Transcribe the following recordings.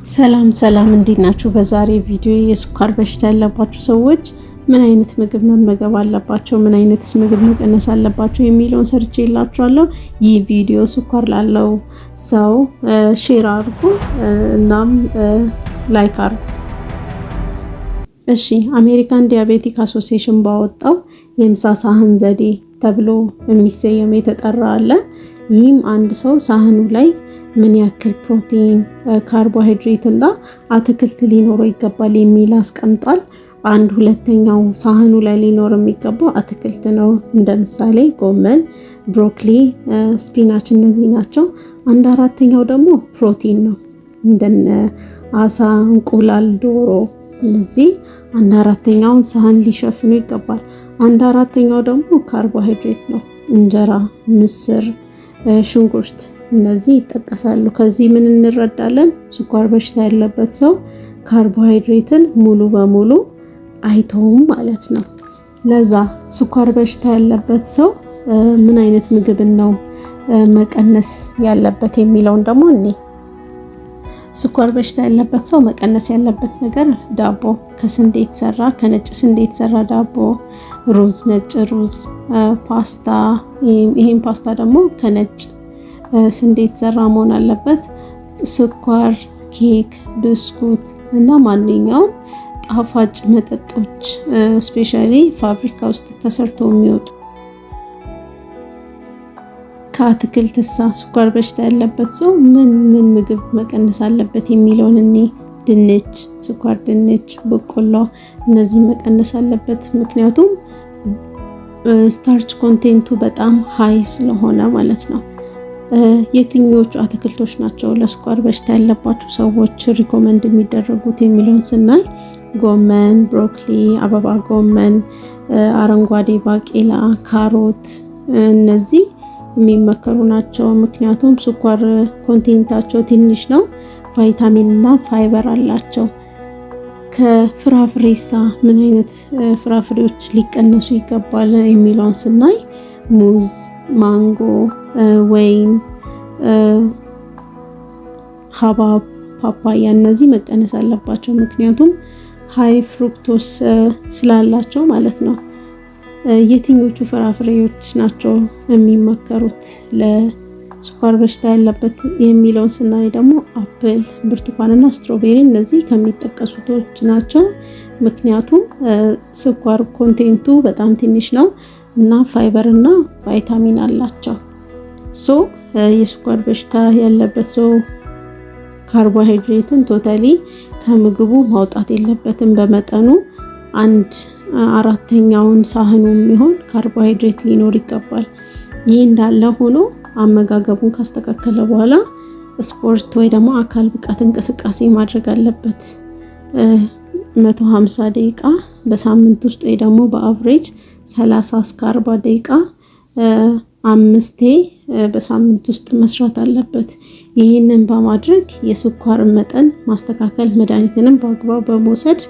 ሰላም እንዴት ናችሁ? በዛሬ ቪዲዮ የስኳር በሽታ ያለባችሁ ሰዎች ምን አይነት ምግብ መመገብ አለባቸው፣ ምን አይነትስ ምግብ መቀነስ አለባቸው የሚለውን ሰርቼላችኋለሁ። ይህ ቪዲዮ ስኳር ላለው ሰው ሼር አድርጉ እናም ላይክ አድርጉ። እሺ፣ አሜሪካን ዲያቤቲክ አሶሲዬሽን ባወጣው የምሳ ሳህን ዘዴ ተብሎ የሚሰየም የተጠራ አለ። ይህም አንድ ሰው ሳህኑ ላይ ምን ያክል ፕሮቲን፣ ካርቦሃይድሬት እና አትክልት ሊኖረው ይገባል የሚል አስቀምጧል። አንድ ሁለተኛው ሳህኑ ላይ ሊኖር የሚገባው አትክልት ነው። እንደ ምሳሌ ጎመን፣ ብሮኮሊ፣ ስፒናች እነዚህ ናቸው። አንድ አራተኛው ደግሞ ፕሮቲን ነው። እንደነ አሳ፣ እንቁላል፣ ዶሮ እነዚህ አንድ አራተኛውን ሳህን ሊሸፍኑ ይገባል። አንድ አራተኛው ደግሞ ካርቦሃይድሬት ነው። እንጀራ፣ ምስር፣ ሽንኩርት እነዚህ ይጠቀሳሉ። ከዚህ ምን እንረዳለን? ስኳር በሽታ ያለበት ሰው ካርቦሃይድሬትን ሙሉ በሙሉ አይተውም ማለት ነው። ለዛ ስኳር በሽታ ያለበት ሰው ምን አይነት ምግብን ነው መቀነስ ያለበት የሚለውን ደግሞ እኔ ስኳር በሽታ ያለበት ሰው መቀነስ ያለበት ነገር ዳቦ፣ ከስንዴ የተሰራ ከነጭ ስንዴ የተሰራ ዳቦ፣ ሩዝ፣ ነጭ ሩዝ፣ ፓስታ፣ ይሄን ፓስታ ደግሞ ከነጭ ስንዴ የተሰራ መሆን አለበት። ስኳር፣ ኬክ፣ ብስኩት እና ማንኛውም ጣፋጭ መጠጦች ስፔሻሊ ፋብሪካ ውስጥ ተሰርቶ የሚወጡ ከአትክልትሳ ስኳር በሽታ ያለበት ሰው ምን ምግብ መቀነስ አለበት የሚለውን እኔ ድንች፣ ስኳር ድንች፣ በቆሎ እነዚህ መቀነስ አለበት። ምክንያቱም ስታርች ኮንቴንቱ በጣም ሃይ ስለሆነ ማለት ነው። የትኞቹ አትክልቶች ናቸው ለስኳር በሽታ ያለባቸው ሰዎች ሪኮመንድ የሚደረጉት የሚለውን ስናይ ጎመን፣ ብሮኮሊ፣ አበባ ጎመን፣ አረንጓዴ ባቄላ፣ ካሮት እነዚህ የሚመከሩ ናቸው። ምክንያቱም ስኳር ኮንቴንታቸው ትንሽ ነው፣ ቫይታሚን እና ፋይበር አላቸው። ከፍራፍሬሳ ምን አይነት ፍራፍሬዎች ሊቀነሱ ይገባል የሚለውን ስናይ ሙዝ፣ ማንጎ፣ ወይን፣ ሀባብ፣ ፓፓያ እነዚህ መቀነስ አለባቸው። ምክንያቱም ሃይ ፍሩክቶስ ስላላቸው ማለት ነው። የትኞቹ ፍራፍሬዎች ናቸው የሚመከሩት ለስኳር በሽታ ያለበት የሚለውን ስናይ ደግሞ አፕል፣ ብርቱካንና ስትሮቤሪ እነዚህ ከሚጠቀሱቶች ናቸው። ምክንያቱም ስኳር ኮንቴንቱ በጣም ትንሽ ነው እና ፋይበር እና ቫይታሚን አላቸው። የስኳር በሽታ ያለበት ሰው ካርቦሃይድሬትን ቶታሊ ከምግቡ ማውጣት የለበትም። በመጠኑ አንድ አራተኛውን ሳህኑ የሚሆን ካርቦሃይድሬት ሊኖር ይገባል። ይህ እንዳለ ሆኖ አመጋገቡን ካስተካከለ በኋላ ስፖርት ወይ ደግሞ አካል ብቃት እንቅስቃሴ ማድረግ አለበት። 150 ደቂቃ በሳምንት ውስጥ ወይ ደግሞ በአቨሬጅ 30 እስከ 40 ደቂቃ 5 በሳምንት ውስጥ መስራት አለበት። ይህንን በማድረግ የስኳርን መጠን ማስተካከል፣ መድኃኒትንም በአግባቡ በመውሰድ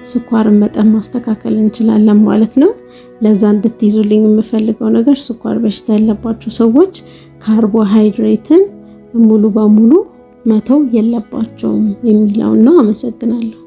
ስኳርን መጠን ማስተካከል እንችላለን ማለት ነው። ለዛ እንድትይዙልኝ የምፈልገው ነገር ስኳር በሽታ ያለባቸው ሰዎች ካርቦሃይድሬትን ሙሉ በሙሉ መተው የለባቸውም የሚለው ነው። አመሰግናለሁ።